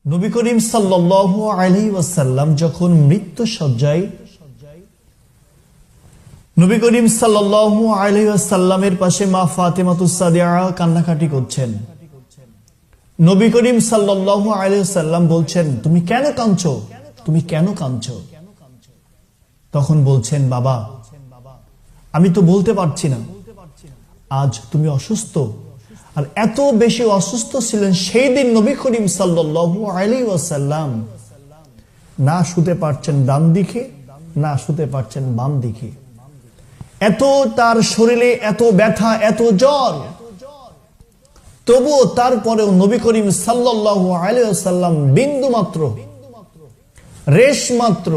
নবী করিম সাল্লাল্লাহু আলাইহি ওয়াসাল্লাম যখন মৃত্যুশয্যায় নবী করিম সাল্লাল্লাহু আলাইহি ওয়াসাল্লামের পাশে মা ফাতেমাতুস সাদিয়া কান্নাকাটি করছেন। নবী করিম সাল্লাল্লাহু আলাইহি ওয়াসাল্লাম বলছেন, তুমি কেন কাঁদছো? তুমি কেন কাঁদছো? তখন বলছেন, বাবা, আমি তো বলতে পারছি না, আজ তুমি অসুস্থ। আর এত বেশি অসুস্থ ছিলেন সেই দিন নবী করিম সাল্লাল্লাহু আলাইহি ওয়াসাল্লাম না শুতে পারছেন ডান দিকে, না শুতে পারছেন বাম দিকে। এত তার শরীরে এত ব্যথা, এত জ্বর, তবুও তারপরেও নবী করিম সাল্লাল্লাহু আলাইহি ওয়াসাল্লাম বিন্দু মাত্র, রেশ মাত্র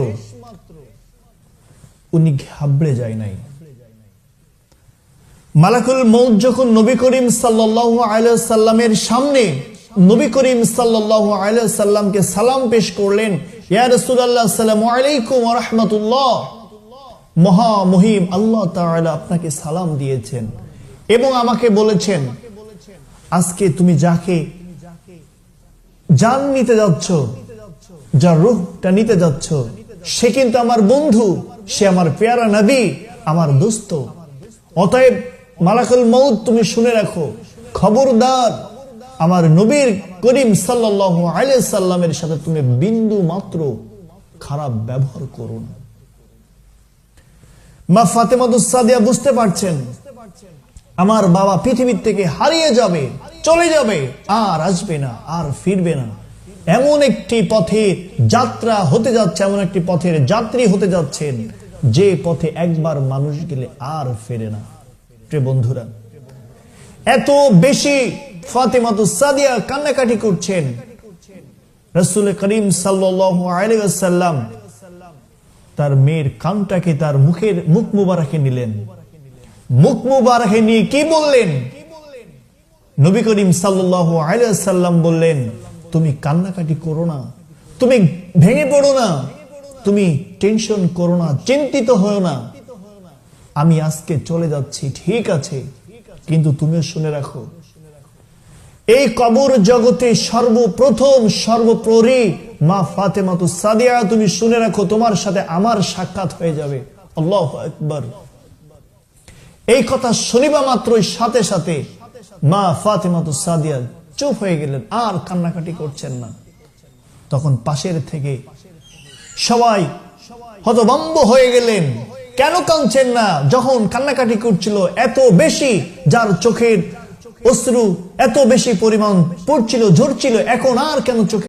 উনি ঘাবড়ে যায় নাই। মালাকুল মউত যখন নবী করিম সাল্লাল্লাহু আলাইহি ওয়াসাল্লামের সামনে নবী করিম সাল্লাল্লাহু আলাইহি ওয়াসাল্লামকে সালাম পেশ করলেন, ইয়া রাসূলুল্লাহ আসসালামু আলাইকুম ওয়া রাহমাতুল্লাহ, মহা মহিম আল্লাহ তাআলা আপনাকে সালাম দিয়েছেন এবং আমাকে বলেছেন, আজকে তুমি যাকে জান নিতে যাচ্ছ, যার রূহটা নিতে যাচ্ছ, সে কিন্তু আমার বন্ধু, সে আমার পেয়ারা নবী, আমার দোস্ত। অতএব মালাকুল মউত তুমি শুনে রাখো, খবরদার আমার নবীর করিম সাল্লাল্লাহু আলাইহি সাল্লামের সাথে তুমি বিন্দু মাত্র খারাপ ব্যবহার করো না। মা ফাতেমাতুস সাদিয়া বুঝতে পারছেন, আমার বাবা পৃথিবীর থেকে হারিয়ে যাবে, চলে যাবে, আর আসবে না, আর ফিরবে না। এমন একটি পথে যাত্রা হতে যাচ্ছে, এমন একটি পথের যাত্রী হতে যাচ্ছেন যে পথে একবার মানুষ গেলে আর ফেরে না। প্রিয় বন্ধুরা, এত বেশি ফাতেমাতুস সাদিয়া কান্নাকাটি করছেন, রাসূল করিম সাল্লাল্লাহু আলাইহি ওয়াসাল্লাম তার মেয়ের কানটাকে তার মুখ মুবারকে নিলেন। মুখ মুবারকে নিয়ে কি বললেন? নবী করিম সাল্লাল্লাহু আলাইহি ওয়াসাল্লাম বললেন, তুমি কান্নাকাটি করো না, তুমি ভেঙে পড়ো না, তুমি টেনশন করো না, চিন্তিত হও না। আমি আজকে চলে যাচ্ছি, ঠিক আছে, কিন্তু তুমিও শুনে রাখো, এই কবর জগতে সর্বপ্রথম সর্বোপরি মা ফাতেমাতুস সাদিয়া, তুমি শুনে রাখো, তোমার সাথে আমার সাক্ষাৎ হয়ে যাবে। আল্লাহু আকবার। এই কথা শুনিবা মাত্রই সাথে সাথে মা ফাতেমাতুস সাদিয়া চুপ হয়ে গেলেন, আর কান্নাকাটি করছেন না। তখন পাশের থেকে সবাই হতভম্ব হয়ে গেলেন, কেন কাঁদছেন না? যখন কান্নাকাটি করছিল এত বেশি, যার চোখের অশ্রু এত বেশি পরিমাণ পড়ছিল, ঝরছিল, এখন আর কেন চোখে